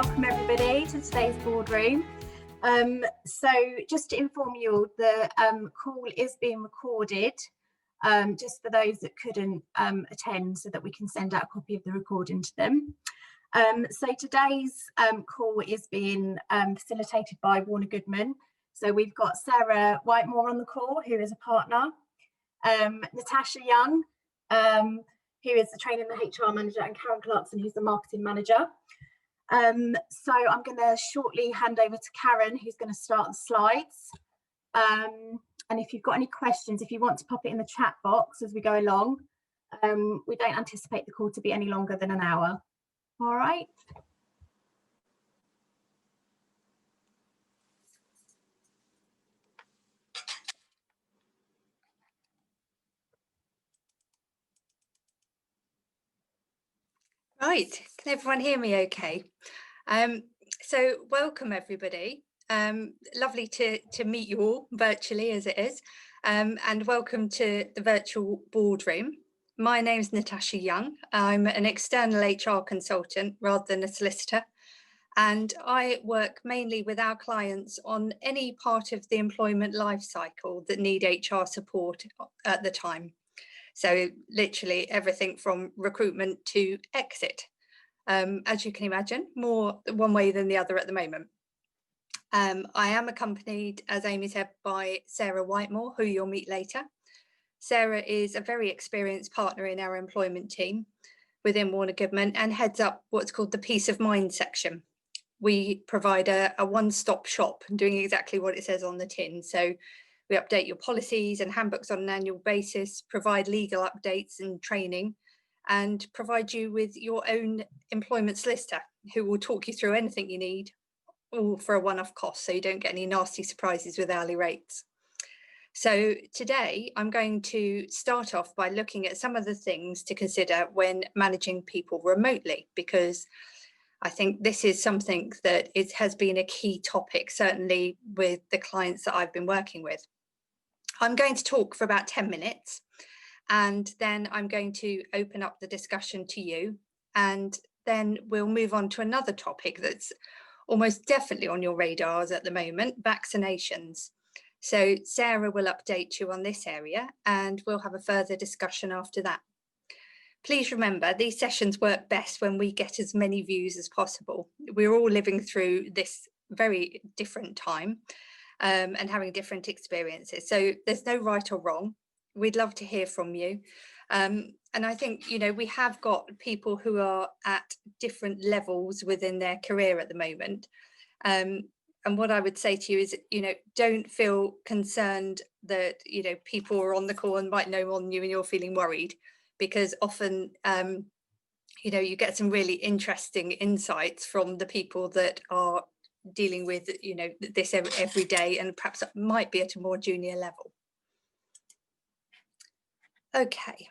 welcome everybody to today's boardroom. So just to inform you all, the call is being recorded, just for those that couldn't attend, so that we can send out a copy of the recording to them. So today's call is being facilitated by Warner Goodman. So we've got Sarah Whitemore on the call, who is a partner, Natasha Young, who is the training and HR manager, and Karen Clarkson, who's the marketing manager. So I'm going to shortly hand over to Karen, who's going to start the slides. And if you've got any questions, if you want to pop it in the chat box as we go along. We don't anticipate the call to be any longer than an hour. All right. Right, can everyone hear me okay? So welcome everybody. Lovely to meet you all virtually as it is, and welcome to the virtual boardroom. My name's Natasha Young. I'm an external HR consultant rather than a solicitor, and I work mainly with our clients on any part of the employment life cycle that need HR support at the time. So literally everything from recruitment to exit. As you can imagine, more one way than the other at the moment. I am accompanied, as Amy said, by Sarah Whitemore, who you'll meet later. Sarah is a very experienced partner in our employment team within Warner Goodman and heads up what's called the Peace of Mind section. We provide a one-stop shop, doing exactly what it says on the tin. So we update your policies and handbooks on an annual basis, provide legal updates and training, and provide you with your own employment solicitor who will talk you through anything you need, all for a one-off cost, so you don't get any nasty surprises with hourly rates. So today I'm going to start off by looking at some of the things to consider when managing people remotely, because I think this is something that has been a key topic, certainly with the clients that I've been working with. I'm going to talk for about 10 minutes, and then I'm going to open up the discussion to you, and then we'll move on to another topic that's almost definitely on your radars at the moment, vaccinations. So Sarah will update you on this area, and we'll have a further discussion after that. Please remember, these sessions work best when we get as many views as possible. We're all living through this very different time. And having different experiences. So there's no right or wrong. We'd love to hear from you. And I think, you know, we have got people who are at different levels within their career at the moment. And what I would say to you is, you know, don't feel concerned that, you know, people are on the call and might know more than you and you're feeling worried, because often, you know, you get some really interesting insights from the people that are dealing with, you know, this every day, and perhaps might be at a more junior level. Okay,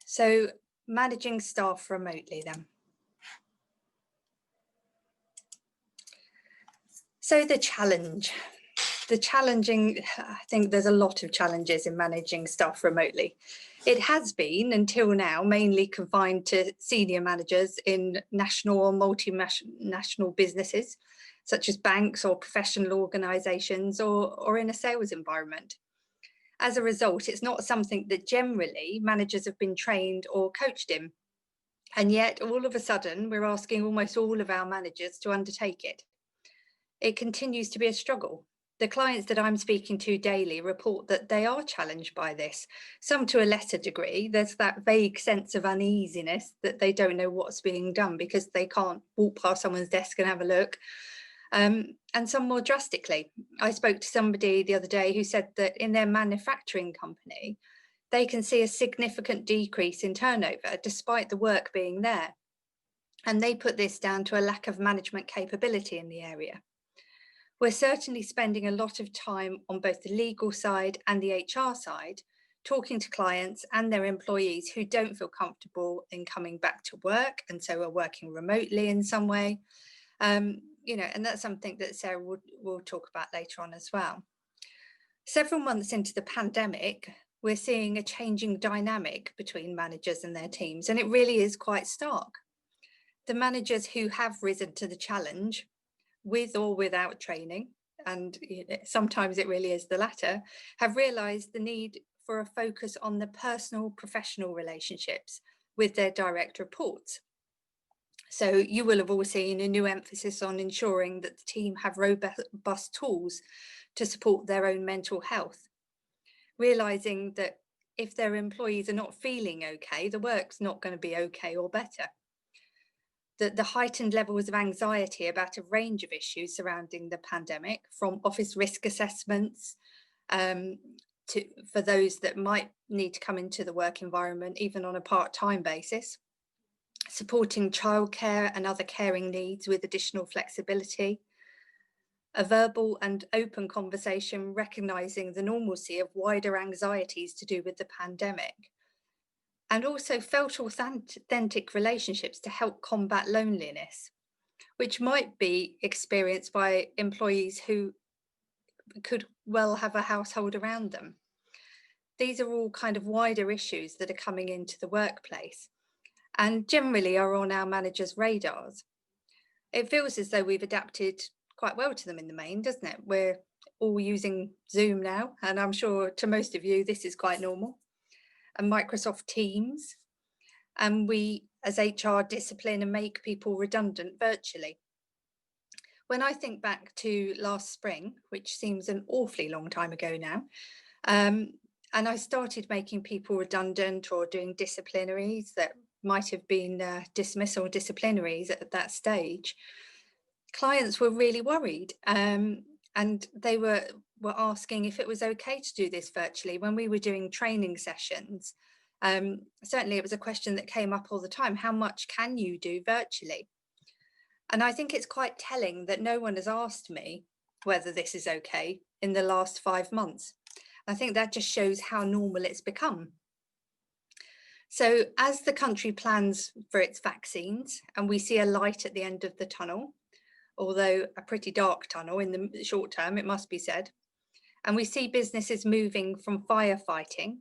so managing staff remotely then. So the challenging, I think there's a lot of challenges in managing staff remotely. It has been until now mainly confined to senior managers in national or multinational businesses, such as banks or professional organisations, or in a sales environment. As a result, it's not something that generally managers have been trained or coached in. And yet all of a sudden, we're asking almost all of our managers to undertake it. It continues to be a struggle. The clients that I'm speaking to daily report that they are challenged by this, some to a lesser degree. There's that vague sense of uneasiness that they don't know what's being done because they can't walk past someone's desk and have a look. And some more drastically. I spoke to somebody the other day who said that in their manufacturing company, they can see a significant decrease in turnover despite the work being there. And they put this down to a lack of management capability in the area. We're certainly spending a lot of time on both the legal side and the HR side, talking to clients and their employees who don't feel comfortable in coming back to work, and so are working remotely in some way. You know, and that's something that Sarah will talk about later on as well. Several months into the pandemic, we're seeing a changing dynamic between managers and their teams, and it really is quite stark. The managers who have risen to the challenge, with or without training, and sometimes it really is the latter, have realised the need for a focus on the personal professional relationships with their direct reports. So you will have all seen a new emphasis on ensuring that the team have robust tools to support their own mental health, realising that if their employees are not feeling okay, the work's not going to be okay or better. The heightened levels of anxiety about a range of issues surrounding the pandemic, from office risk assessments for those that might need to come into the work environment, even on a part-time basis, supporting childcare and other caring needs with additional flexibility, a verbal and open conversation recognising the normalcy of wider anxieties to do with the pandemic, and also felt authentic relationships to help combat loneliness, which might be experienced by employees who could well have a household around them. These are all kind of wider issues that are coming into the workplace and generally are on our managers' radars. It feels as though we've adapted quite well to them in the main, doesn't it? We're all using Zoom now, and I'm sure to most of you this is quite normal. And Microsoft Teams, and we as HR discipline and make people redundant virtually. When I think back to last spring, which seems an awfully long time ago now, and I started making people redundant or doing disciplinaries that might have been dismissal disciplinaries at that stage, clients were really worried, and they were asking if it was okay to do this virtually. When we were doing training sessions, certainly it was a question that came up all the time: how much can you do virtually? And I think it's quite telling that no one has asked me whether this is okay in the last 5 months. I think that just shows how normal it's become. So as the country plans for its vaccines, and we see a light at the end of the tunnel, although a pretty dark tunnel in the short term, it must be said, and we see businesses moving from firefighting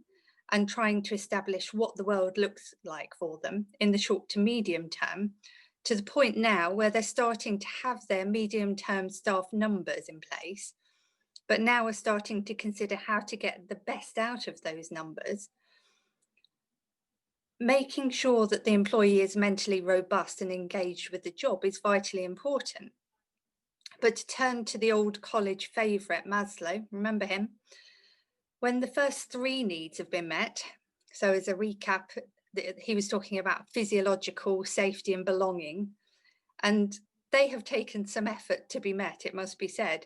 and trying to establish what the world looks like for them in the short to medium term, to the point now where they're starting to have their medium-term staff numbers in place, but now are starting to consider how to get the best out of those numbers. Making sure that the employee is mentally robust and engaged with the job is vitally important. But to turn to the old college favourite, Maslow, remember him? When the first 3 needs have been met, so as a recap, he was talking about physiological safety and belonging, and they have taken some effort to be met, it must be said.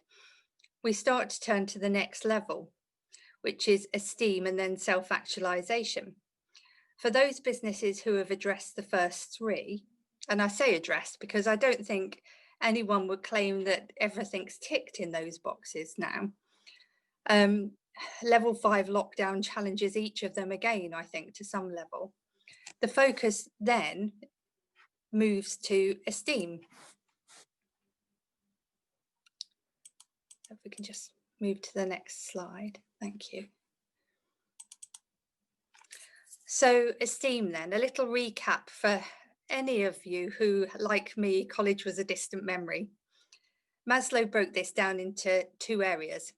We start to turn to the next level, which is esteem and then self-actualization. For those businesses who have addressed the first 3, and I say addressed because I don't think anyone would claim that everything's ticked in those boxes now. Level 5 lockdown challenges each of them again, I think, to some level. The focus then moves to esteem. If we can just move to the next slide, thank you. So esteem then, a little recap for any of you who, like me, college was a distant memory. Maslow broke this down into 2 areas.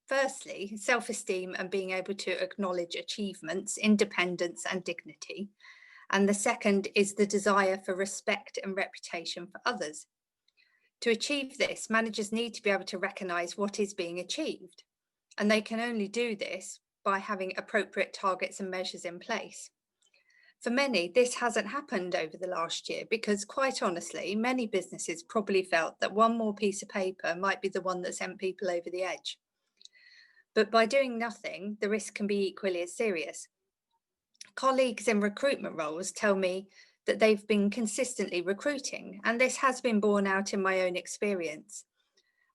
Firstly, self-esteem and being able to acknowledge achievements, independence and dignity. And the second is the desire for respect and reputation for others. To achieve this, managers need to be able to recognise what is being achieved. And they can only do this by having appropriate targets and measures in place. For many, this hasn't happened over the last year because, quite honestly, many businesses probably felt that one more piece of paper might be the one that sent people over the edge. But by doing nothing, the risk can be equally as serious. Colleagues in recruitment roles tell me that they've been consistently recruiting, and this has been borne out in my own experience.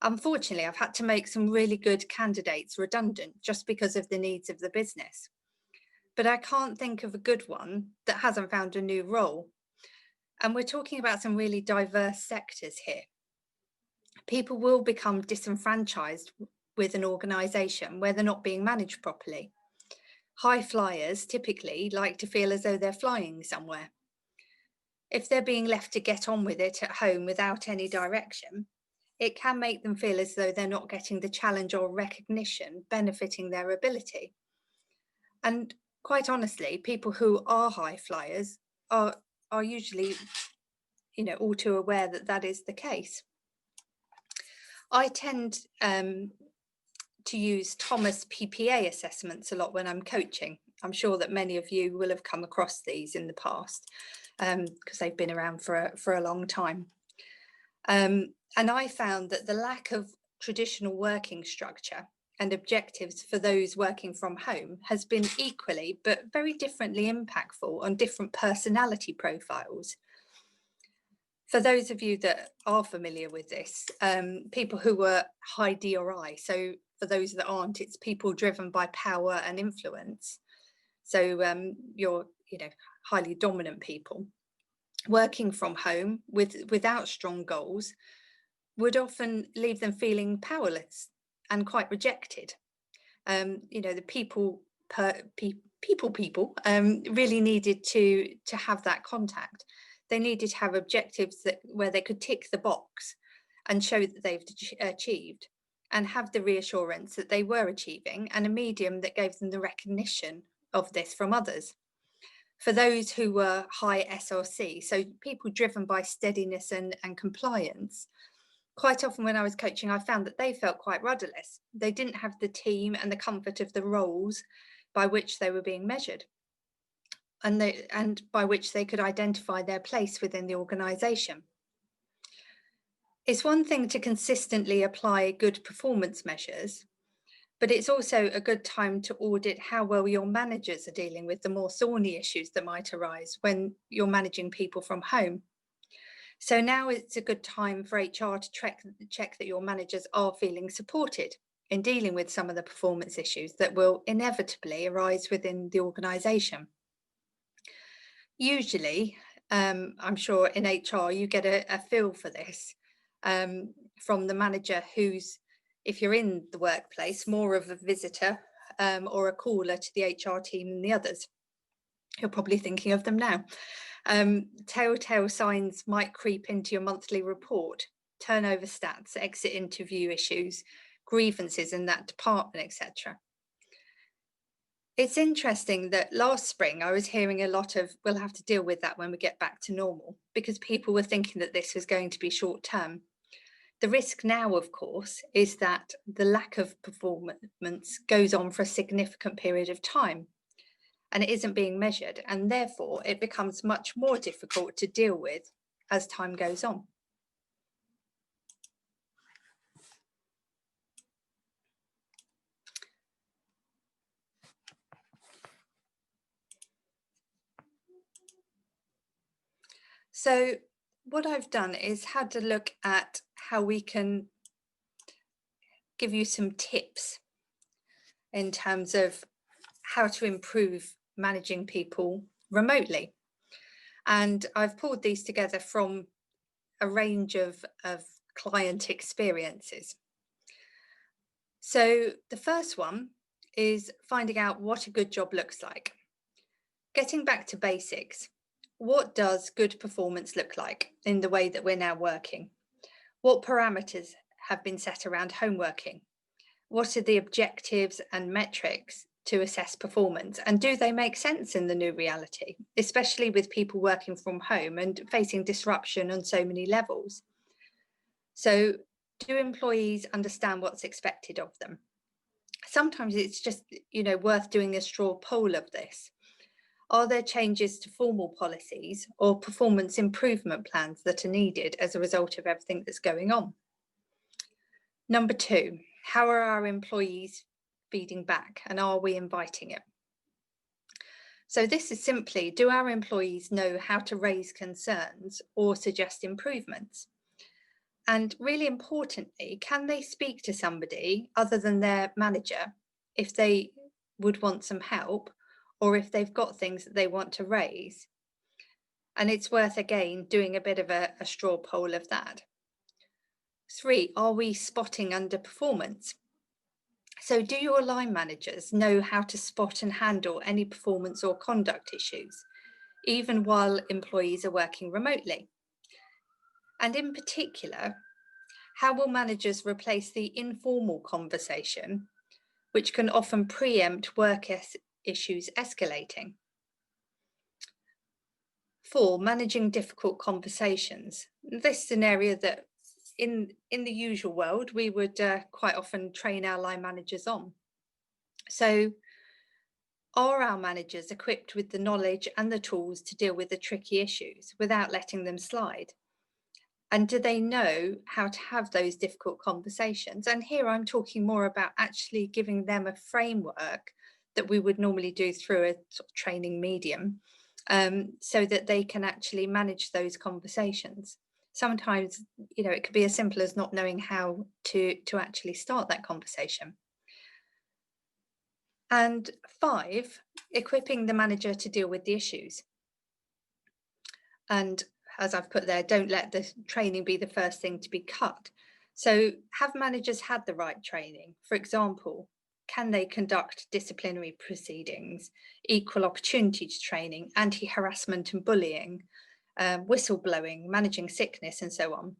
Unfortunately, I've had to make some really good candidates redundant just because of the needs of the business. But I can't think of a good one that hasn't found a new role. And we're talking about some really diverse sectors here. People will become disenfranchised with an organisation where they're not being managed properly. High flyers typically like to feel as though they're flying somewhere. If they're being left to get on with it at home without any direction, it can make them feel as though they're not getting the challenge or recognition benefiting their ability. And quite honestly, people who are high flyers are usually, all too aware that that is the case. I tend to use Thomas PPA assessments a lot when I'm coaching. I'm sure that many of you will have come across these in the past because they've been around for a long time. And I found that the lack of traditional working structure and objectives for those working from home has been equally but very differently impactful on different personality profiles. For those of you that are familiar with this, people who were high DRI, so for those that aren't, it's people driven by power and influence. So you're, highly dominant people working from home without strong goals would often leave them feeling powerless and quite rejected. The people really needed to have that contact. They needed to have objectives where they could tick the box and show that they've achieved, and have the reassurance that they were achieving, and a medium that gave them the recognition of this from others. For those who were high SRC, so people driven by steadiness and compliance, quite often when I was coaching, I found that they felt quite rudderless. They didn't have the team and the comfort of the roles by which they were being measured, and by which they could identify their place within the organisation. It's one thing to consistently apply good performance measures, but it's also a good time to audit how well your managers are dealing with the more thorny issues that might arise when you're managing people from home. So now it's a good time for HR to check that your managers are feeling supported in dealing with some of the performance issues that will inevitably arise within the organisation. Usually, I'm sure in HR you get a feel for this from the manager who's, if you're in the workplace, more of a visitor or a caller to the HR team than the others. You're probably thinking of them now. Telltale signs might creep into your monthly report: turnover stats, exit interview issues, grievances in that department, etc. It's interesting that last spring I was hearing a lot of, we'll have to deal with that when we get back to normal, because people were thinking that this was going to be short term. The risk now, of course, is that the lack of performance goes on for a significant period of time, and it isn't being measured, and therefore it becomes much more difficult to deal with as time goes on. So what I've done is had a look at how we can give you some tips in terms of how to improve managing people remotely. And I've pulled these together from a range of client experiences. So the first one is finding out what a good job looks like. Getting back to basics, what does good performance look like in the way that we're now working? What parameters have been set around home working? What are the objectives and metrics to assess performance? And do they make sense in the new reality, especially with people working from home and facing disruption on so many levels? So do employees understand what's expected of them? Sometimes it's just, worth doing a straw poll of this. Are there changes to formal policies or performance improvement plans that are needed as a result of everything that's going on? Number two, how are our employees feeding back, and are we inviting it? So this is simply, do our employees know how to raise concerns or suggest improvements? And really importantly, can they speak to somebody other than their manager if they would want some help, or if they've got things that they want to raise? And it's worth, again, doing a bit of a straw poll of that. Three, are we spotting underperformance? So do your line managers know how to spot and handle any performance or conduct issues? even while employees are working remotely? And in particular, how will managers replace the informal conversation, which can often preempt work issues escalating? 4, managing difficult conversations. This is an area that in the usual world, we would quite often train our line managers on. So are our managers equipped with the knowledge and the tools to deal with the tricky issues without letting them slide? And do they know how to have those difficult conversations? And here I'm talking more about actually giving them a framework that we would normally do through a sort of training medium, so that they can actually manage those conversations. Sometimes, you know, it could be as simple as not knowing how to actually start that conversation. And 5, equipping the manager to deal with the issues. And as I've put there, don't let the training be the first thing to be cut. So have managers had the right training? For example, can they conduct disciplinary proceedings, equal opportunities training, anti-harassment and bullying, whistleblowing, managing sickness, and so on?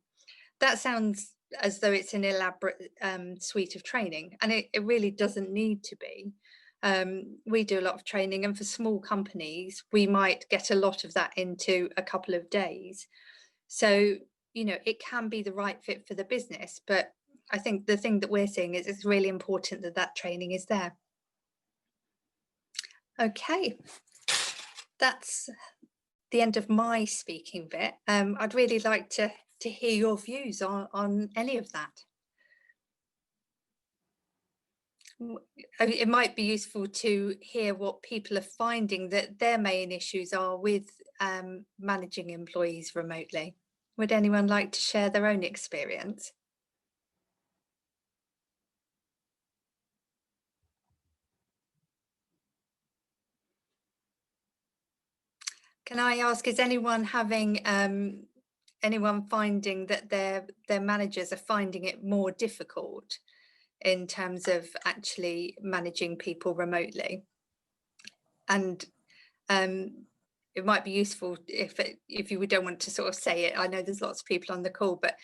That sounds as though it's an elaborate suite of training, and it really doesn't need to be. We do a lot of training, and for small companies, we might get a lot of that into a couple of days. So, you know, it can be the right fit for the business, but I think the thing that we're seeing is it's really important that that training is there. Okay, that's the end of my speaking bit. I'd really like to hear your views on any of that. It might be useful to hear what people are finding that their main issues are with managing employees remotely. Would anyone like to share their own experience? Can I ask, is anyone having anyone finding that their managers are finding it more difficult in terms of actually managing people remotely? And it might be useful if you don't want to sort of say it. I know there's lots of people on the call, but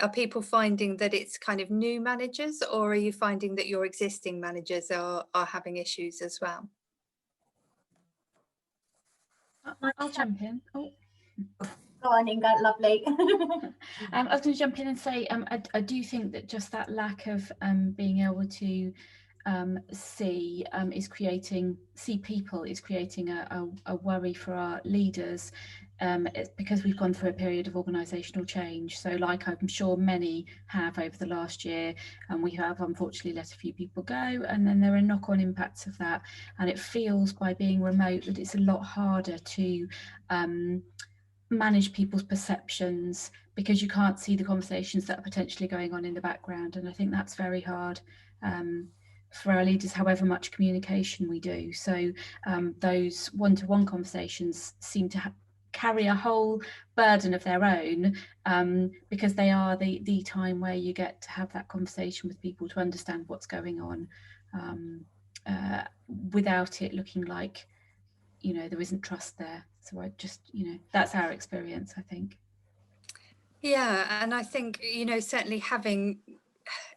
are people finding that it's kind of new managers, or are you finding that your existing managers are having issues as well? I'll jump in. Oh. Go on, Inga, lovely. I was going to jump in and say I do think that just that lack of being able to see people is creating a worry for our leaders. It's because we've gone through a period of organisational change. So like I'm sure many have over the last year, and we have unfortunately let a few people go, and then there are knock-on impacts of that. And it feels by being remote that it's a lot harder to manage people's perceptions because you can't see the conversations that are potentially going on in the background. And I think that's very hard for our leaders, however much communication we do. So those one-to-one conversations seem to carry a whole burden of their own, because they are the time where you get to have that conversation with people to understand what's going on, without it looking like, you know, there isn't trust there. So I just, you know, that's our experience, I think. Yeah, and I think, you know, certainly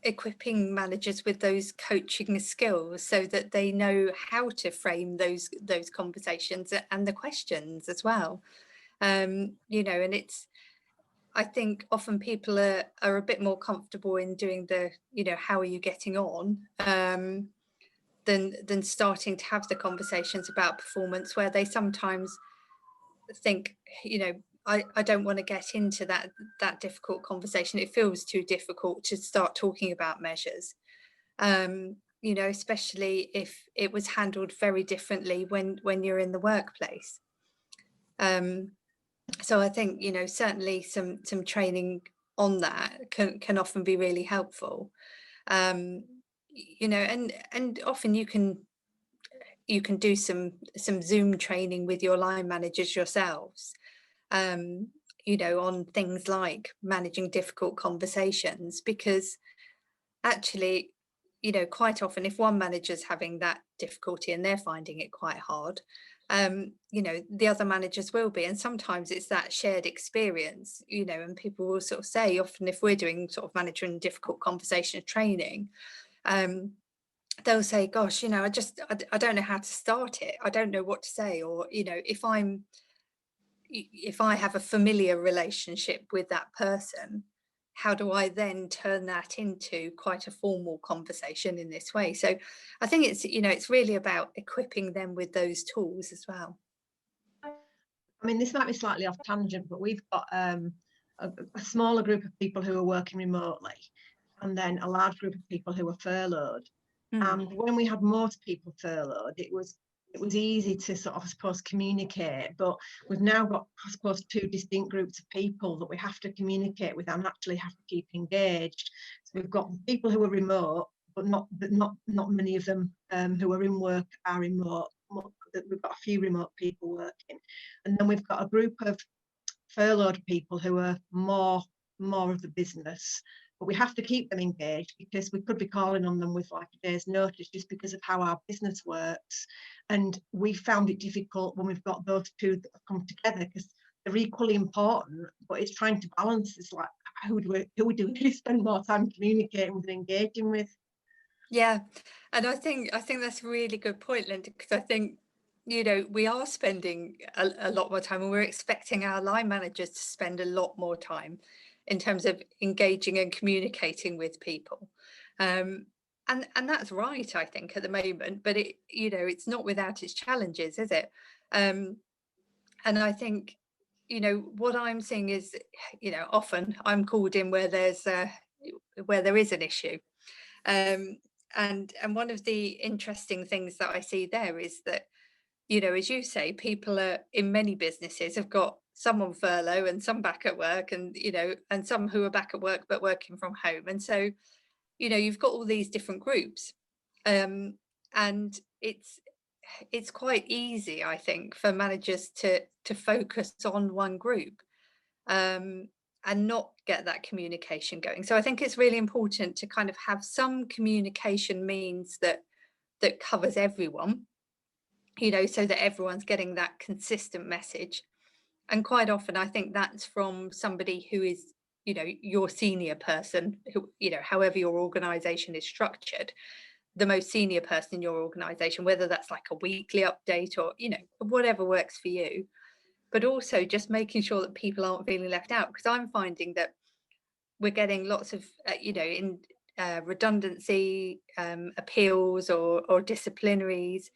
equipping managers with those coaching skills so that they know how to frame those conversations and the questions as well. You know, and I think often people are a bit more comfortable in doing the, you know, how are you getting on, than starting to have the conversations about performance, where they sometimes think, you know, I don't want to get into that difficult conversation. It feels too difficult to start talking about measures, you know, especially if it was handled very differently when you're in the workplace. So I think, you know, certainly some training on that can often be really helpful. You know, and often you can do some Zoom training with your line managers yourselves, you know, on things like managing difficult conversations, because actually you know, quite often if one manager's having that difficulty and they're finding it quite hard, you know, the other managers will be. And sometimes it's that shared experience, you know, and people will sort of say, often if we're doing sort of managing difficult conversation training, they'll say, gosh, you know, I don't know how to start it. I don't know what to say. Or, you know, if I have a familiar relationship with that person, how do I then turn that into quite a formal conversation in this way? So I think it's, you know, it's really about equipping them with those tools as well. I mean, this might be slightly off tangent, but we've got a smaller group of people who are working remotely, and then a large group of people who are furloughed. And when we had most people furloughed, it was easy to sort of, I suppose, communicate, but we've now got, I suppose, two distinct groups of people that we have to communicate with and actually have to keep engaged. So we've got people who are remote, but not many of them who are in work are remote. We've got a few remote people working, and then we've got a group of furloughed people who are more of the business. But we have to keep them engaged because we could be calling on them with like a day's notice just because of how our business works. And we found it difficult when we've got those two that have come together because they're equally important, but it's trying to balance. It's like, who do we spend more time communicating with and engaging with? Yeah, and I think that's a really good point, Linda, because I think, you know, we are spending a lot more time, and we're expecting our line managers to spend a lot more time in terms of engaging and communicating with people. And that's right, I think, at the moment, but it, you know, it's not without its challenges, is it? And I think, you know, what I'm seeing is, you know, often I'm called in where there is an issue. And one of the interesting things that I see there is that, you know, as you say, people are in many businesses have got some on furlough and some back at work, and, you know, and some who are back at work but working from home. And so, you know, you've got all these different groups, and it's quite easy, I think, for managers to focus on one group, and not get that communication going. So I think it's really important to kind of have some communication means that covers everyone, you know, so that everyone's getting that consistent message. And quite often I think that's from somebody who is, you know, your senior person, who, you know, however your organization is structured, the most senior person in your organization, whether that's like a weekly update or, you know, whatever works for you. But also just making sure that people aren't feeling left out, because I'm finding that we're getting lots of, you know, in redundancy appeals or disciplinaries.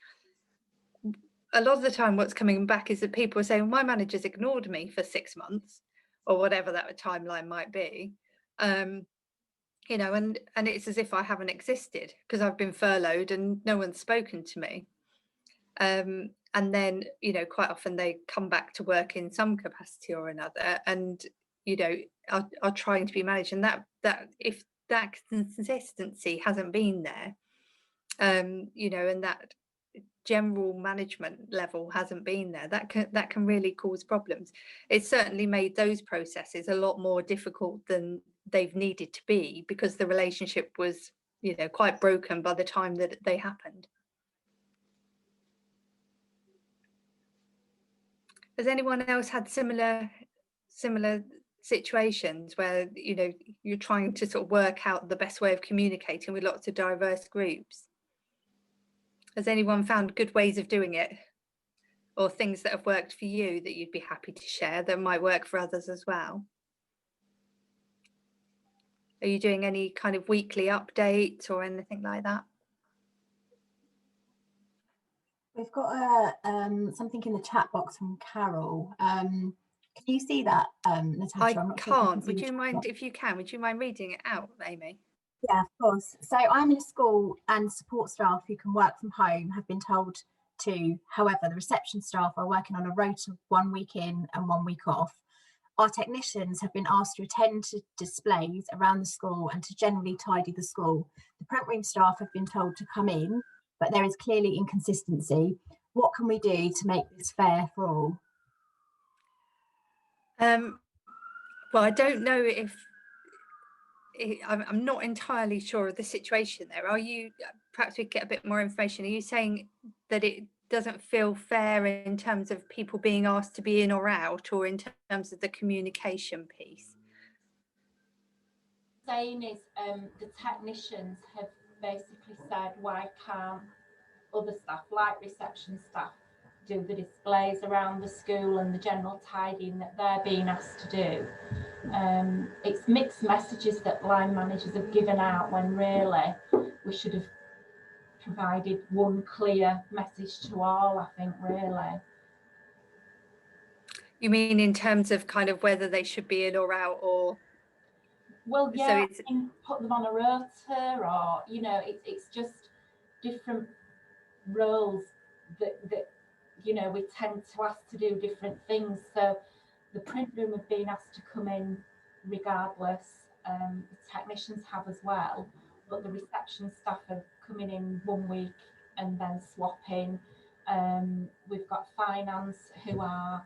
A lot of the time what's coming back is that people are saying, my manager's ignored me for 6 months, or whatever that timeline might be. You know, and it's as if I haven't existed because I've been furloughed and no one's spoken to me. And then, you know, quite often they come back to work in some capacity or another, and, you know, are trying to be managed. And that if that consistency hasn't been there, you know, and that general management level hasn't been there, that can really cause problems. It's certainly made those processes a lot more difficult than they've needed to be, because the relationship was, you know, quite broken by the time that they happened. Has anyone else had similar situations where, you know, you're trying to sort of work out the best way of communicating with lots of diverse groups? Has anyone found good ways of doing it, or things that have worked for you that you'd be happy to share that might work for others as well? Are you doing any kind of weekly updates or anything like that? We've got something in the chat box from Carol. Can you see that, Natasha? I can't. Would you mind, if you can, would you mind reading it out, Amy? Yeah, of course. So I'm in a school, and support staff who can work from home have been told to. However, the reception staff are working on a rota 1 week in and 1 week off. Our technicians have been asked to attend to displays around the school and to generally tidy the school. The print room staff have been told to come in, but there is clearly inconsistency. What can we do to make this fair for all? Well, I don't know if I'm not entirely sure of the situation there. Are you, perhaps we get a bit more information. Are you saying that it doesn't feel fair in terms of people being asked to be in or out, or in terms of the communication piece? Saying is the technicians have basically said, why can't other staff like reception staff do the displays around the school and the general tidying that they're being asked to do? It's mixed messages that line managers have given out, when really we should have provided one clear message to all, I think, really. You mean in terms of kind of whether they should be in or out, or? Well, yeah, so it's, I mean, put them on a rota, or, you know, it's just different roles that you know, we tend to ask to do different things. So the print room have been asked to come in regardless. The technicians have as well, but the reception staff are coming in 1 week and then swapping. We've got finance who are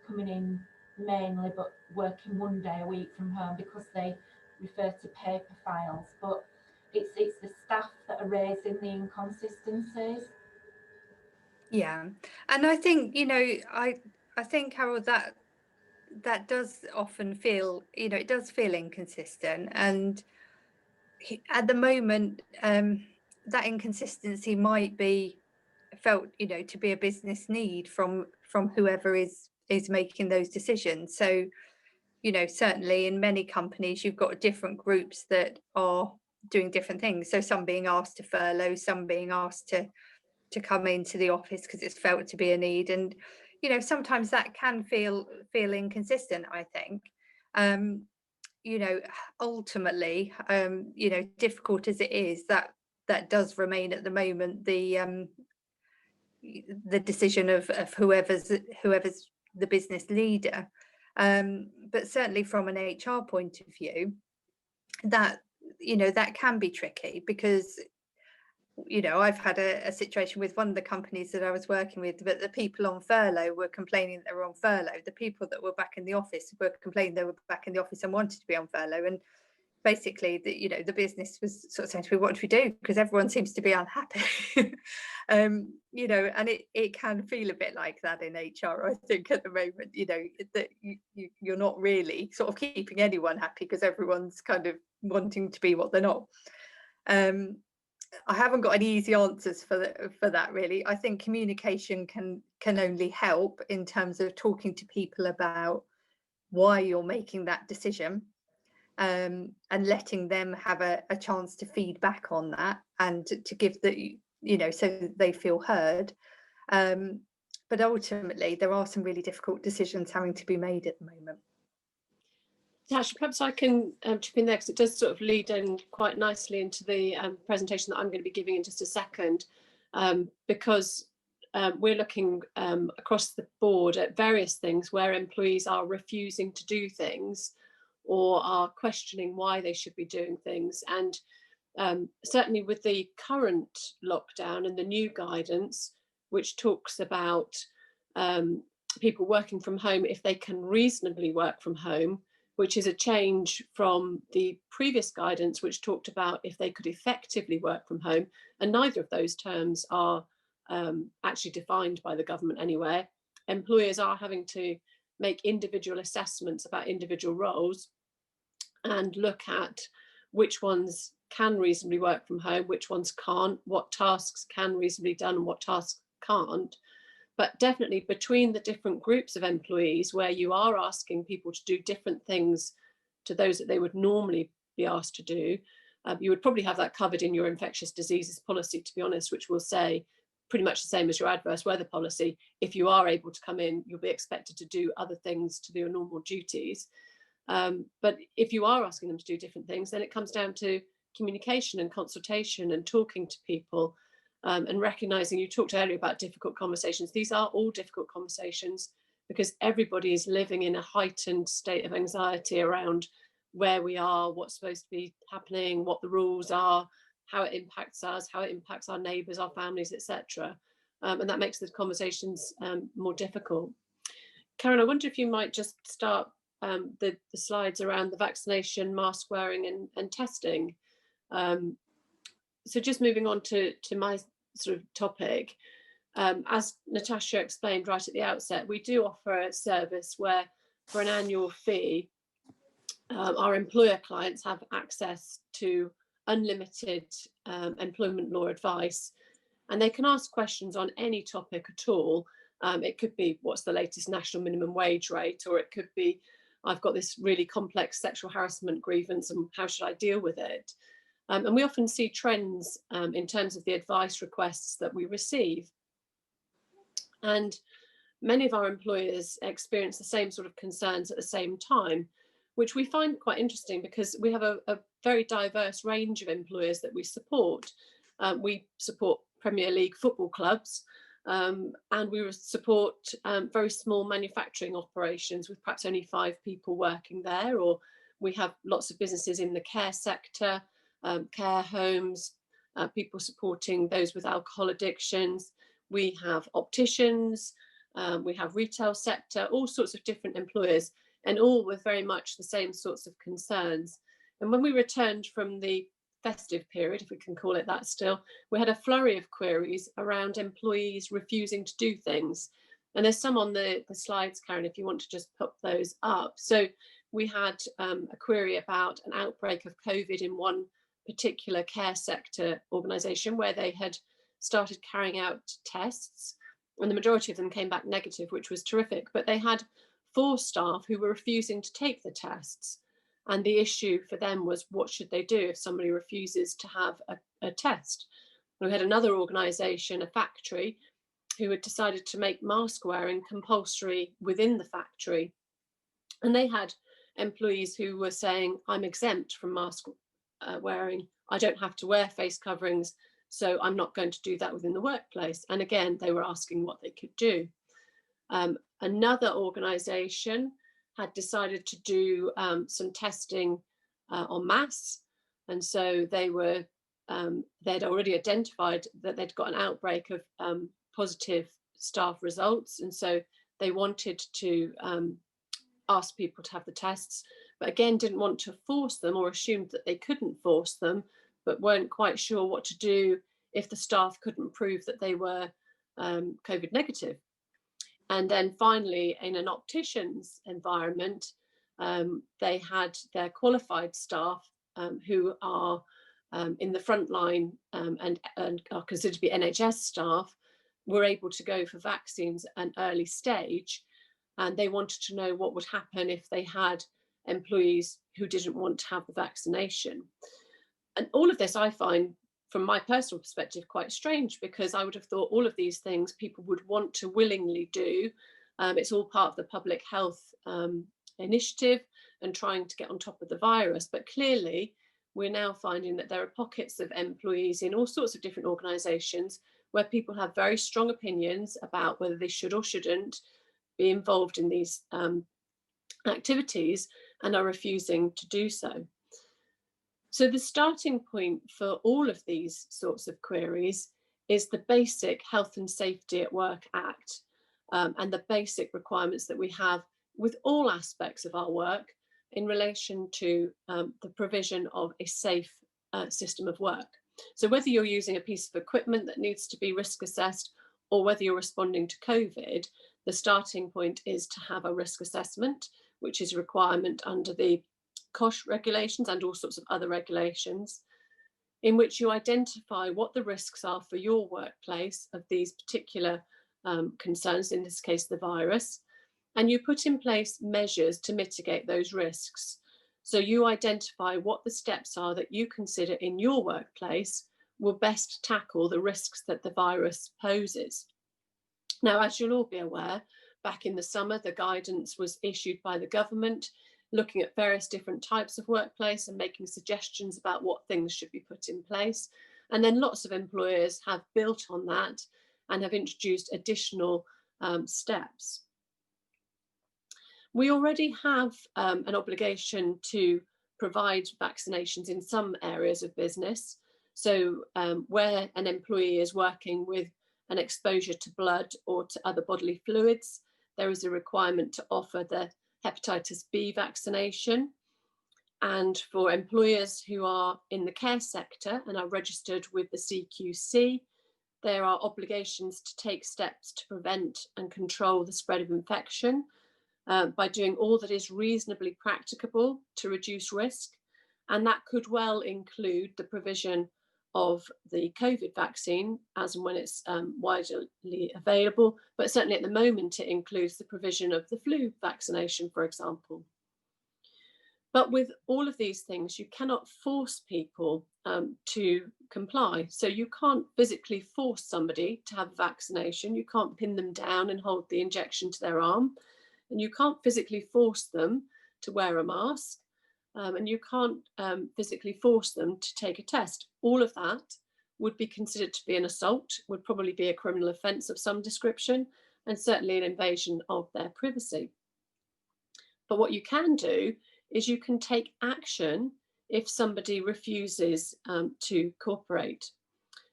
coming in mainly, but working 1 day a week from home because they refer to paper files. But it's the staff that are raising the inconsistencies. yeah, and I think, you know, I think, Carol, that does often feel, you know, it does feel inconsistent, and at the moment that inconsistency might be felt, you know, to be a business need from whoever is making those decisions. So, you know, certainly in many companies you've got different groups that are doing different things. So some being asked to furlough, some being asked to come into the office because it's felt to be a need. And, you know, sometimes that can feel inconsistent, I think. You know, ultimately, you know, difficult as it is, that does remain at the moment the decision of whoever's the business leader. But certainly from an HR point of view, that, you know, that can be tricky, because, you know, I've had a situation with one of the companies that I was working with, but the people on furlough were complaining that they were on furlough. The people that were back in the office were complaining they were back in the office and wanted to be on furlough. And basically, you know, the business was sort of saying to me, what do we do? Because everyone seems to be unhappy. You know, and it can feel a bit like that in HR, I think, at the moment, you know, that you're not really sort of keeping anyone happy because everyone's kind of wanting to be what they're not. I haven't got any easy answers for that, really. I think communication can only help in terms of talking to people about why you're making that decision, and letting them have a chance to feed back on that, and to give the, you know, so that they feel heard. But ultimately, there are some really difficult decisions having to be made at the moment. Natasha, perhaps I can chip in there, because it does sort of lead in quite nicely into the presentation that I'm going to be giving in just a second, because we're looking across the board at various things where employees are refusing to do things or are questioning why they should be doing things. And certainly with the current lockdown and the new guidance, which talks about people working from home if they can reasonably work from home, which is a change from the previous guidance, which talked about if they could effectively work from home. And neither of those terms are actually defined by the government anywhere. Employers are having to make individual assessments about individual roles and look at which ones can reasonably work from home, which ones can't, what tasks can reasonably be done and what tasks can't. But definitely between the different groups of employees, where you are asking people to do different things to those that they would normally be asked to do, you would probably have that covered in your infectious diseases policy, to be honest, which will say pretty much the same as your adverse weather policy. If you are able to come in, you'll be expected to do other things to do your normal duties. But if you are asking them to do different things, then it comes down to communication and consultation and talking to people. And recognizing, you talked earlier about difficult conversations. These are all difficult conversations because everybody is living in a heightened state of anxiety around where we are, what's supposed to be happening, what the rules are, how it impacts us, how it impacts our neighbours, our families, etc. And that makes the conversations more difficult. Karen, I wonder if you might just start the slides around the vaccination, mask wearing and testing. So just moving on to my sort of topic, as Natasha explained right at the outset, we do offer a service where for an annual fee, our employer clients have access to unlimited employment law advice, and they can ask questions on any topic at all. It could be what's the latest national minimum wage rate, or it could be I've got this really complex sexual harassment grievance and how should I deal with it? And we often see trends in terms of the advice requests that we receive. And many of our employers experience the same sort of concerns at the same time, which we find quite interesting because we have a very diverse range of employers that we support. We support Premier League football clubs, and we support very small manufacturing operations with perhaps only 5 people working there, or we have lots of businesses in the care sector, care homes, people supporting those with alcohol addictions. We have opticians, we have retail sector, all sorts of different employers, and all with very much the same sorts of concerns. And when we returned from the festive period, if we can call it that still, we had a flurry of queries around employees refusing to do things. And there's some on the slides, Karen, if you want to just put those up. So we had a query about an outbreak of COVID in one particular care sector organisation where they had started carrying out tests, and the majority of them came back negative, which was terrific, but they had 4 staff who were refusing to take the tests. And the issue for them was, what should they do if somebody refuses to have a test? We had another organisation, a factory, who had decided to make mask wearing compulsory within the factory. And they had employees who were saying, I'm exempt from mask wearing. I don't have to wear face coverings, so I'm not going to do that within the workplace. And again, they were asking what they could do. Another organisation had decided to do some testing en masse, and so they'd already identified that they'd got an outbreak of positive staff results, and so they wanted to ask people to have the tests, but again didn't want to force them, or assumed that they couldn't force them, but weren't quite sure what to do if the staff couldn't prove that they were COVID negative. And then finally, in an optician's environment, they had their qualified staff who are in the front line and are considered to be NHS staff, were able to go for vaccines at an early stage. And they wanted to know what would happen if they had employees who didn't want to have the vaccination. And all of this I find, from my personal perspective, quite strange, because I would have thought all of these things people would want to willingly do. It's all part of the public health initiative and trying to get on top of the virus. But clearly, we're now finding that there are pockets of employees in all sorts of different organisations where people have very strong opinions about whether they should or shouldn't be involved in these activities and are refusing to do so. So the starting point for all of these sorts of queries is the basic Health and Safety at Work Act and the basic requirements that we have with all aspects of our work in relation to the provision of a safe system of work. So whether you're using a piece of equipment that needs to be risk assessed, or whether you're responding to COVID, the starting point is to have a risk assessment, which is a requirement under the COSH regulations and all sorts of other regulations, in which you identify what the risks are for your workplace of these particular concerns, in this case the virus, and you put in place measures to mitigate those risks. So you identify what the steps are that you consider in your workplace will best tackle the risks that the virus poses. Now, as you'll all be aware, back in the summer, the guidance was issued by the government, looking at various different types of workplace and making suggestions about what things should be put in place. And then lots of employers have built on that and have introduced additional steps. We already have an obligation to provide vaccinations in some areas of business. So where an employee is working with an exposure to blood or to other bodily fluids, there is a requirement to offer the hepatitis B vaccination. And for employers who are in the care sector and are registered with the CQC, there are obligations to take steps to prevent and control the spread of infection by doing all that is reasonably practicable to reduce risk. And that could well include the provision of the COVID vaccine as and when it's widely available, but certainly at the moment it includes the provision of the flu vaccination, for example. But with all of these things, you cannot force people to comply. So you can't physically force somebody to have a vaccination. You can't pin them down and hold the injection to their arm. And you can't physically force them to wear a mask. And you can't physically force them to take a test. All of that would be considered to be an assault, would probably be a criminal offence of some description, and certainly an invasion of their privacy. But what you can do is you can take action if somebody refuses to cooperate.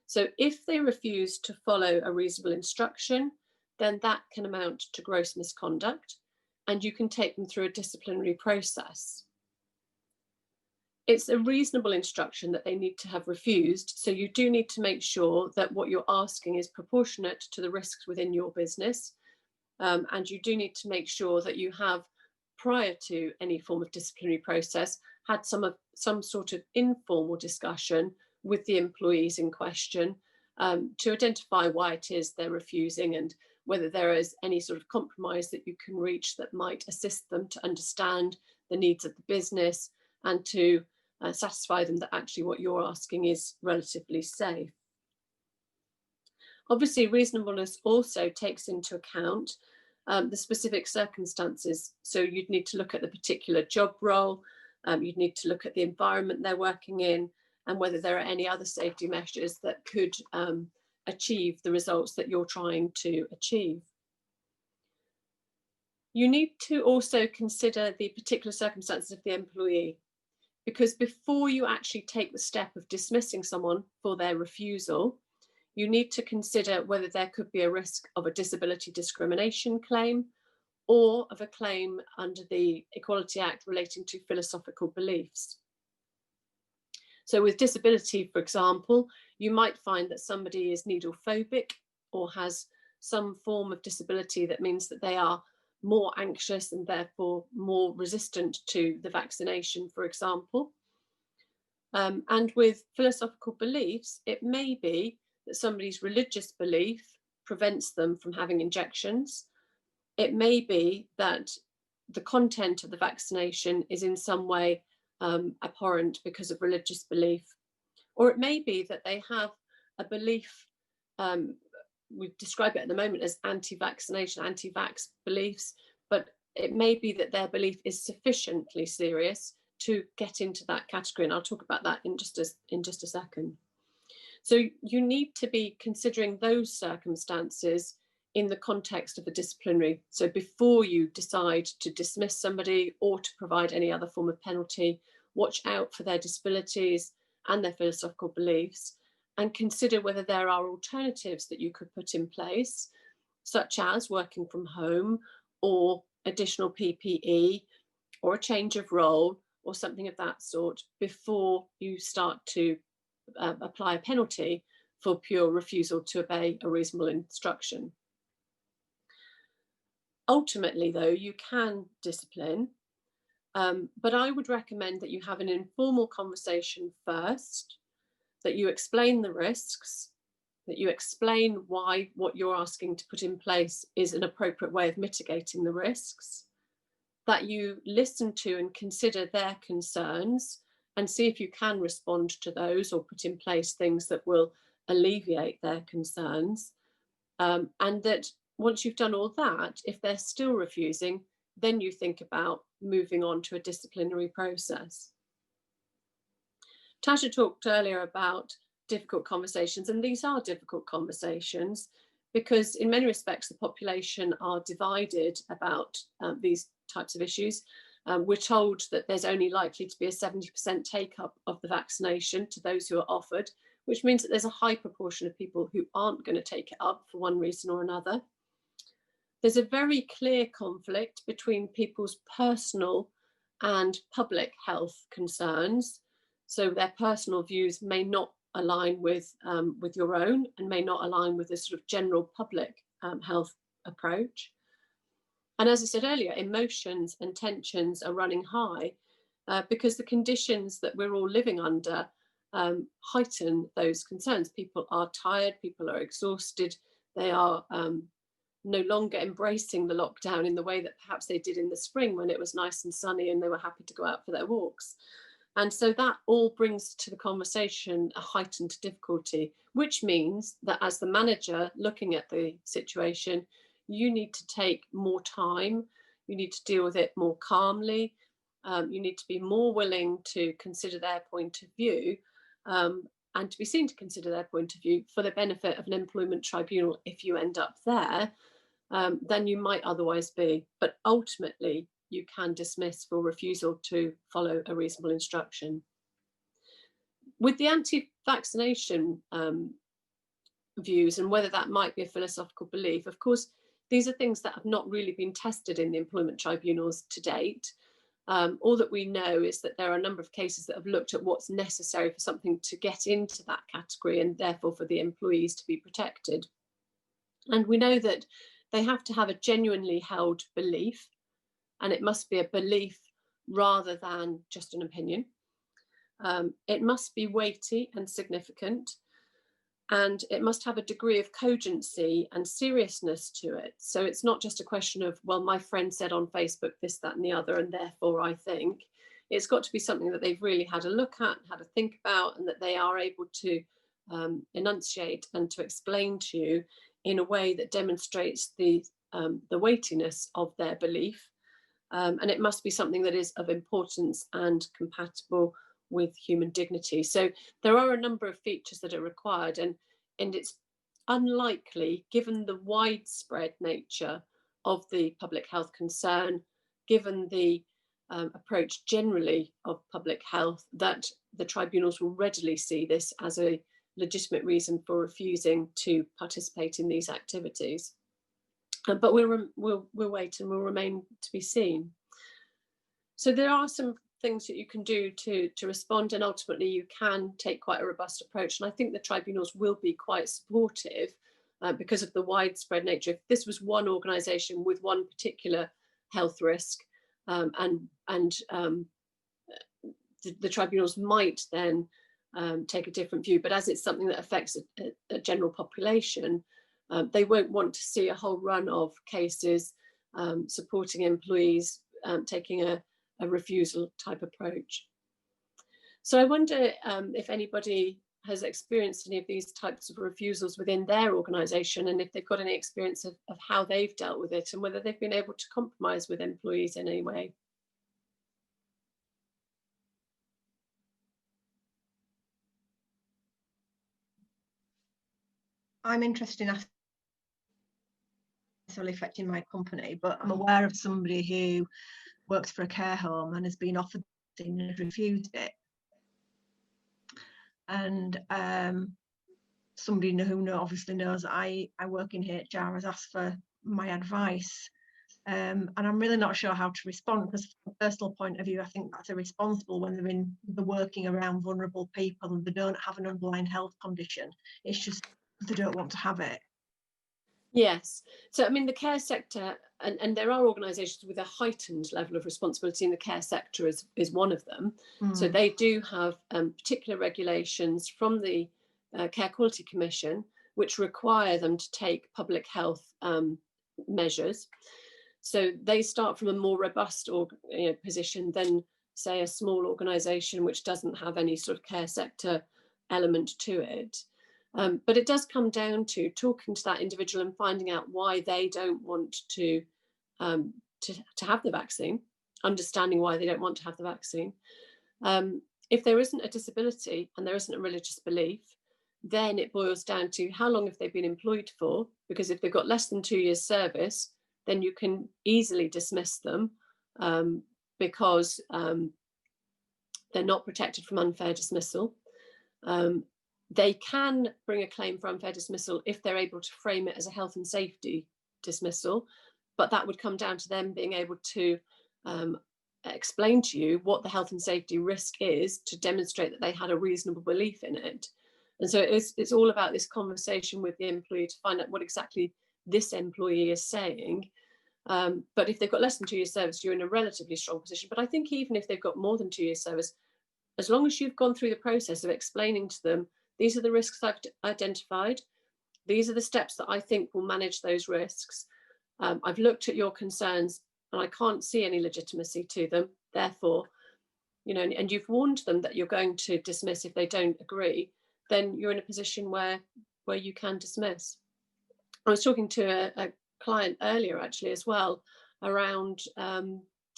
So if they refuse to follow a reasonable instruction, then that can amount to gross misconduct, and you can take them through a disciplinary process. It's a reasonable instruction that they need to have refused, so you do need to make sure that what you're asking is proportionate to the risks within your business, and you do need to make sure that you have, prior to any form of disciplinary process, had some sort of informal discussion with the employees in question to identify why it is they're refusing and whether there is any sort of compromise that you can reach that might assist them to understand the needs of the business and to satisfy them that actually what you're asking is relatively safe. Obviously, reasonableness also takes into account the specific circumstances. So you'd need to look at the particular job role, you'd need to look at the environment they're working in, and whether there are any other safety measures that could achieve the results that you're trying to achieve. You need to also consider the particular circumstances of the employee, because before you actually take the step of dismissing someone for their refusal, you need to consider whether there could be a risk of a disability discrimination claim or of a claim under the Equality Act relating to philosophical beliefs. So with disability, for example, you might find that somebody is needle phobic or has some form of disability that means that they are more anxious and therefore more resistant to the vaccination, for example. And with philosophical beliefs, it may be that somebody's religious belief prevents them from having injections. It may be that the content of the vaccination is in some way abhorrent because of religious belief. Or it may be that they have a belief, we describe it at the moment as anti-vaccination, anti-vax beliefs, but it may be that their belief is sufficiently serious to get into that category. And I'll talk about that in just a second. So you need to be considering those circumstances in the context of a disciplinary. So before you decide to dismiss somebody or to provide any other form of penalty, watch out for their disabilities and their philosophical beliefs, and consider whether there are alternatives that you could put in place, such as working from home or additional PPE or a change of role or something of that sort before you start to apply a penalty for pure refusal to obey a reasonable instruction. Ultimately, though, you can discipline, but I would recommend that you have an informal conversation first, that you explain the risks, that you explain why what you're asking to put in place is an appropriate way of mitigating the risks, that you listen to and consider their concerns and see if you can respond to those or put in place things that will alleviate their concerns. And that once you've done all that, if they're still refusing, then you think about moving on to a disciplinary process. Tasha talked earlier about difficult conversations, and these are difficult conversations because in many respects the population are divided about these types of issues. We're told that there's only likely to be a 70% take up of the vaccination to those who are offered, which means that there's a high proportion of people who aren't going to take it up for one reason or another. there's a very clear conflict between people's personal and public health concerns. So their personal views may not align with your own, and may not align with the sort of general public health approach. And as I said earlier, emotions and tensions are running high because the conditions that we're all living under heighten those concerns. People are tired, people are exhausted, they are no longer embracing the lockdown in the way that perhaps they did in the spring when it was nice and sunny and they were happy to go out for their walks. And so that all brings to the conversation a heightened difficulty, which means that as the manager looking at the situation, you need to take more time, you need to deal with it more calmly, you need to be more willing to consider their point of view, and to be seen to consider their point of view for the benefit of an employment tribunal if you end up there, than you might otherwise be. But ultimately, you can dismiss for refusal to follow a reasonable instruction. With the anti-vaccination views and whether that might be a philosophical belief, of course, these are things that have not really been tested in the employment tribunals to date. All that we know is that there are a number of cases that have looked at what's necessary for something to get into that category and therefore for the employees to be protected. And we know that they have to have a genuinely held belief, and it must be a belief rather than just an opinion. It must be weighty and significant, and it must have a degree of cogency and seriousness to it. So it's not just a question of, well, my friend said on Facebook this, that, and the other, and therefore I think. It's got to be something that they've really had a look at, had a think about, and that they are able to enunciate and to explain to you in a way that demonstrates the weightiness of their belief. And it must be something that is of importance and compatible with human dignity. So there are a number of features that are required, and it's unlikely, given the widespread nature of the public health concern, given the approach generally of public health, that the tribunals will readily see this as a legitimate reason for refusing to participate in these activities. But we'll wait and will remain to be seen. So there are some things that you can do to respond, and ultimately you can take quite a robust approach. And I think the tribunals will be quite supportive because of the widespread nature. If this was one organisation with one particular health risk, the tribunals might then take a different view. But as it's something that affects a general population, they won't want to see a whole run of cases supporting employees taking a refusal type approach. So I wonder if anybody has experienced any of these types of refusals within their organisation, and if they've got any experience of how they've dealt with it, and whether they've been able to compromise with employees in any way. I'm interested in necessarily affecting my company, but I'm aware of somebody who works for a care home and has been offered and has refused it. And somebody who obviously knows that I work in HR has asked for my advice. And I'm really not sure how to respond, because from a personal point of view, I think that's irresponsible when they're working around vulnerable people and they don't have an underlying health condition. It's just they don't want to have it. Yes. So, I mean, the care sector, and there are organisations with a heightened level of responsibility in the care sector is one of them. So they do have particular regulations from the Care Quality Commission, which require them to take public health measures. So they start from a more robust position than, say, a small organisation which doesn't have any sort of care sector element to it. But it does come down to talking to that individual and finding out why they don't want to have the vaccine, understanding why they don't want to have the vaccine. If there isn't a disability and there isn't a religious belief, then it boils down to how long have they been employed for, because if they've got less than 2 years service, then you can easily dismiss them because they're not protected from unfair dismissal. They can bring a claim for unfair dismissal if they're able to frame it as a health and safety dismissal, but that would come down to them being able to explain to you what the health and safety risk is to demonstrate that they had a reasonable belief in it. And so it's all about this conversation with the employee to find out what exactly this employee is saying. But if they've got less than 2 years service, you're in a relatively strong position. But I think even if they've got more than 2 years service, as long as you've gone through the process of explaining to them, these are the risks I've identified, these are the steps that I think will manage those risks. I've looked at your concerns and I can't see any legitimacy to them. Therefore, you know, and you've warned them that you're going to dismiss if they don't agree, then you're in a position where you can dismiss. I was talking to a client earlier actually as well around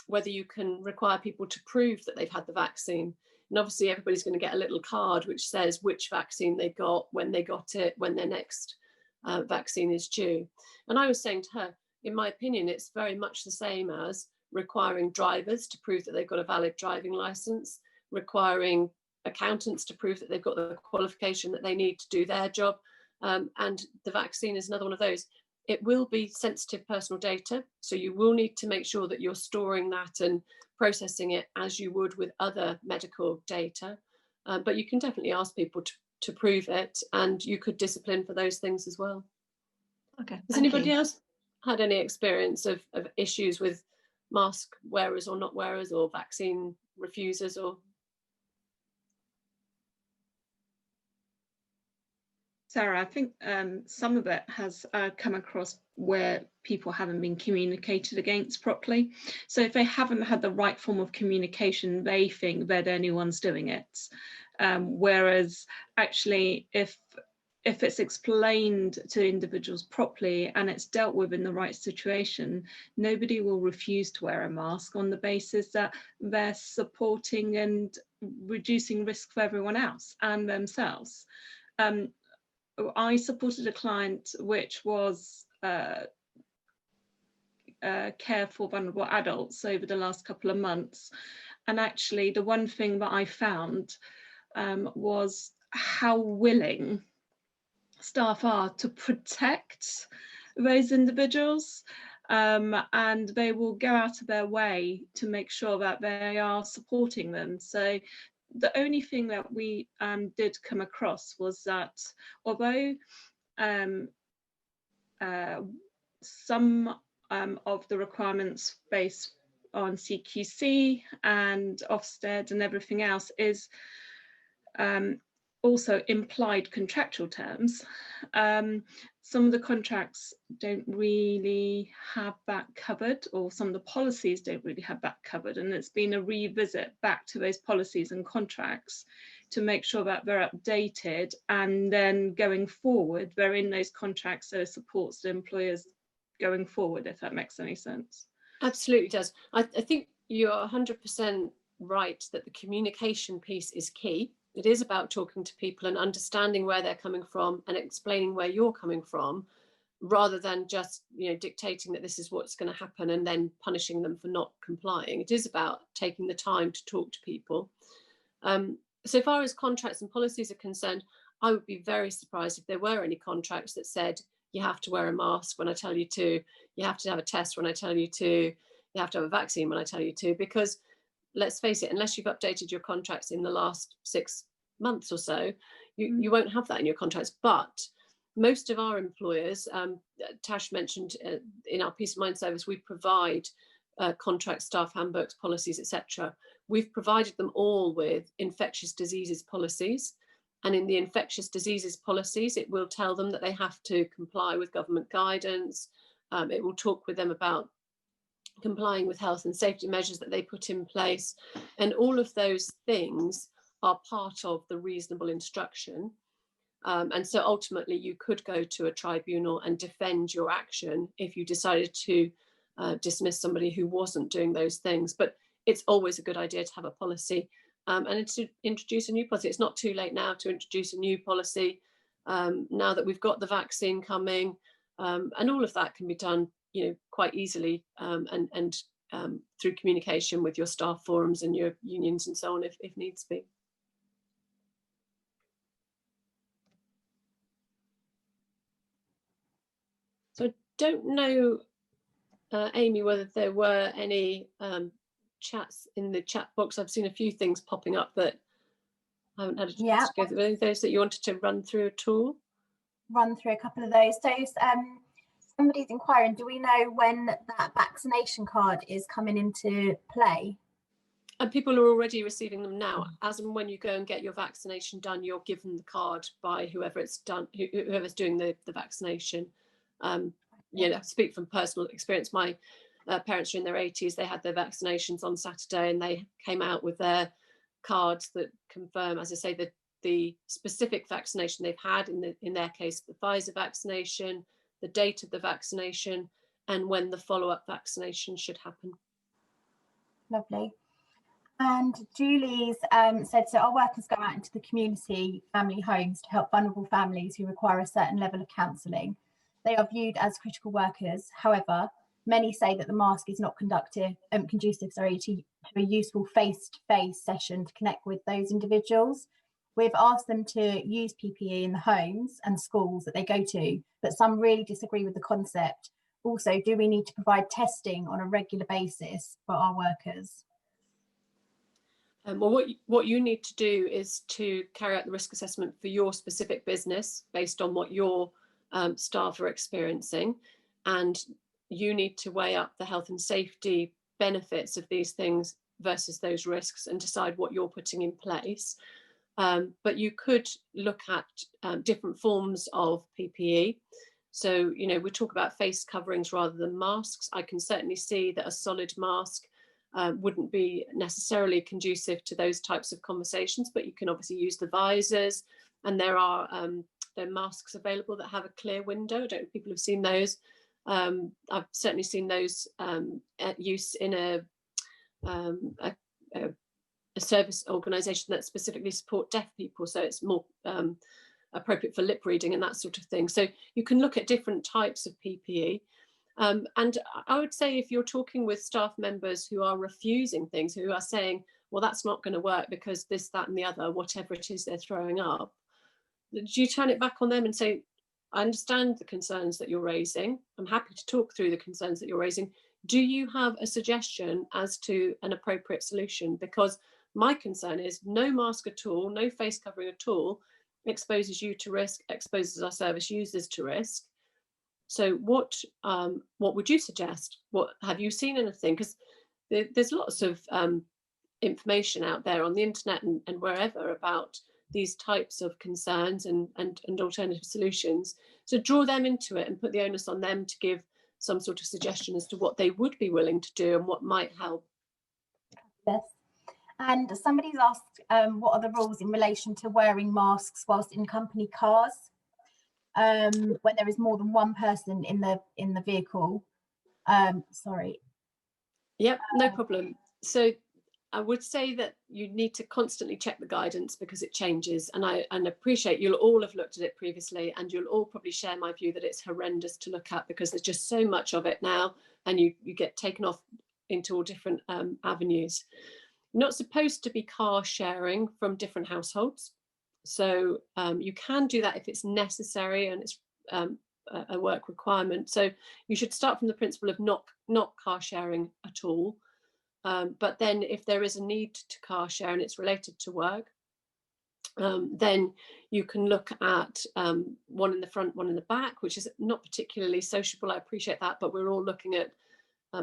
whether you can require people to prove that they've had the vaccine. And obviously everybody's going to get a little card which says which vaccine they got, when they got it, when their next vaccine is due. And I was saying to her, in my opinion, it's very much the same as requiring drivers to prove that they've got a valid driving license, requiring accountants to prove that they've got the qualification that they need to do their job. And the vaccine is another one of those. It will be sensitive personal data, so you will need to make sure that you're storing that and processing it as you would with other medical data. But you can definitely ask people to prove it, and you could discipline for those things as well. Okay. Has anybody else had any experience of issues with mask wearers or not wearers, or vaccine refusers, or? Sarah, I think some of it has come across where people haven't been communicated against properly. So if they haven't had the right form of communication, they think they're the only ones doing it. Whereas actually, if it's explained to individuals properly and it's dealt with in the right situation, nobody will refuse to wear a mask on the basis that they're supporting and reducing risk for everyone else and themselves. I supported a client which was care for vulnerable adults over the last couple of months. And actually the one thing that I found was how willing staff are to protect those individuals, and they will go out of their way to make sure that they are supporting them. So the only thing that we did come across was that although some of the requirements based on CQC and Ofsted and everything else is also implied contractual terms, some of the contracts don't really have that covered, or some of the policies don't really have that covered, and it's been a revisit back to those policies and contracts to make sure that they're updated, and then going forward they're in those contracts so it supports the employers going forward, if that makes any sense. Absolutely does. I think you're 100% right that the communication piece is key. It is about talking to people and understanding where they're coming from and explaining where you're coming from, rather than just, you know, dictating that this is what's going to happen and then punishing them for not complying. It is about taking the time to talk to people. So far as contracts and policies are concerned, I would be very surprised if there were any contracts that said you have to wear a mask when I tell you to, you have to have a test when I tell you to, you have to have a vaccine when I tell you to, because let's face it, unless you've updated your contracts in the last 6 months or so, you won't have that in your contracts. But most of our employers, Tash mentioned in our Peace of Mind service, we provide contract staff handbooks, policies, etc. We've provided them all with infectious diseases policies. And in the infectious diseases policies, it will tell them that they have to comply with government guidance. It will talk with them about complying with health and safety measures that they put in place. And all of those things are part of the reasonable instruction. And so ultimately you could go to a tribunal and defend your action if you decided to dismiss somebody who wasn't doing those things. But it's always a good idea to have a policy and to introduce a new policy. It's not too late now to introduce a new policy now that we've got the vaccine coming, and all of that can be done, you know, quite easily and through communication with your staff forums and your unions and so on, if needs be. So I don't know Amy, whether there were any chats in the chat box. I've seen a few things popping up that I haven't had a chance to go through. Any of those that you wanted to run through at all? Run through a couple of those. So somebody's inquiring, do we know when that vaccination card is coming into play? And people are already receiving them now. As and when you go and get your vaccination done, you're given the card by whoever it's done, whoever's doing the vaccination. You know, speak from personal experience. My parents are in their 80s. They had their vaccinations on Saturday, and they came out with their cards that confirm, as I say, the specific vaccination they've had. In their case, the Pfizer vaccination, the date of the vaccination, and when the follow-up vaccination should happen. Lovely. And Julie's said, so our workers go out into the community family homes to help vulnerable families who require a certain level of counselling. They are viewed as critical workers. However, many say that the mask is not conducive to a useful face-to-face session to connect with those individuals. We've asked them to use PPE in the homes and schools that they go to, but some really disagree with the concept. Also, do we need to provide testing on a regular basis for our workers? Well, what you need to do is to carry out the risk assessment for your specific business based on what your staff are experiencing, and you need to weigh up the health and safety benefits of these things versus those risks and decide what you're putting in place. But you could look at different forms of PPE. So, you know, we talk about face coverings rather than masks. I can certainly see that a solid mask wouldn't be necessarily conducive to those types of conversations, but you can obviously use the visors, and there are masks available that have a clear window. I don't know if people have seen those. I've certainly seen those at use in a service organisation that specifically support deaf people, so it's more appropriate for lip reading and that sort of thing. So you can look at different types of PPE. And I would say if you're talking with staff members who are refusing things, who are saying, well, that's not going to work because this, that and the other, whatever it is they're throwing up, do you turn it back on them and say, I understand the concerns that you're raising. I'm happy to talk through the concerns that you're raising. Do you have a suggestion as to an appropriate solution? Because my concern is no mask at all, no face covering at all exposes you to risk, exposes our service users to risk. So what would you suggest? What have you seen anything? Because there's lots of information out there on the internet and wherever about these types of concerns and alternative solutions. So draw them into it and put the onus on them to give some sort of suggestion as to what they would be willing to do and what might help. Yes. And somebody's asked, what are the rules in relation to wearing masks whilst in company cars? When there is more than one person in the vehicle. Sorry. Yep, no problem. So I would say that you need to constantly check the guidance because it changes, and I appreciate you'll all have looked at it previously, and you'll all probably share my view that it's horrendous to look at because there's just so much of it now, and you get taken off into all different avenues. You're not supposed to be car sharing from different households. So you can do that if it's necessary and it's a work requirement. So you should start from the principle of not car sharing at all. But then if there is a need to car share and it's related to work, then you can look at one in the front, one in the back, which is not particularly sociable. I appreciate that, but we're all looking at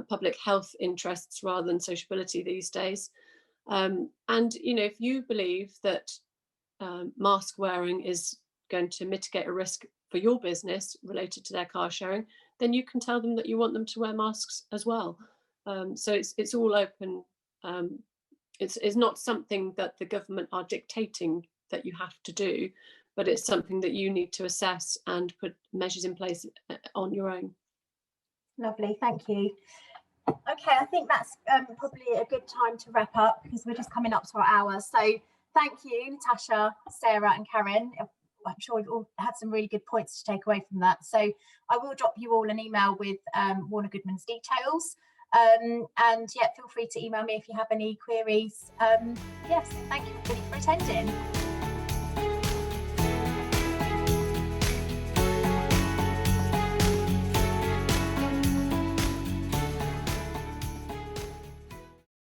public health interests rather than sociability these days. And, you know, if you believe that mask wearing is going to mitigate a risk for your business related to their car sharing, then you can tell them that you want them to wear masks as well. So it's all open. It's not something that the government are dictating that you have to do, but it's something that you need to assess and put measures in place on your own. Lovely, thank you. Okay, I think that's probably a good time to wrap up because we're just coming up to our hour. So thank you, Natasha, Sarah and Karen. I'm sure we've all had some really good points to take away from that. So I will drop you all an email with Warner Goodman's details. And yeah, feel free to email me if you have any queries. Yes, thank you for attending.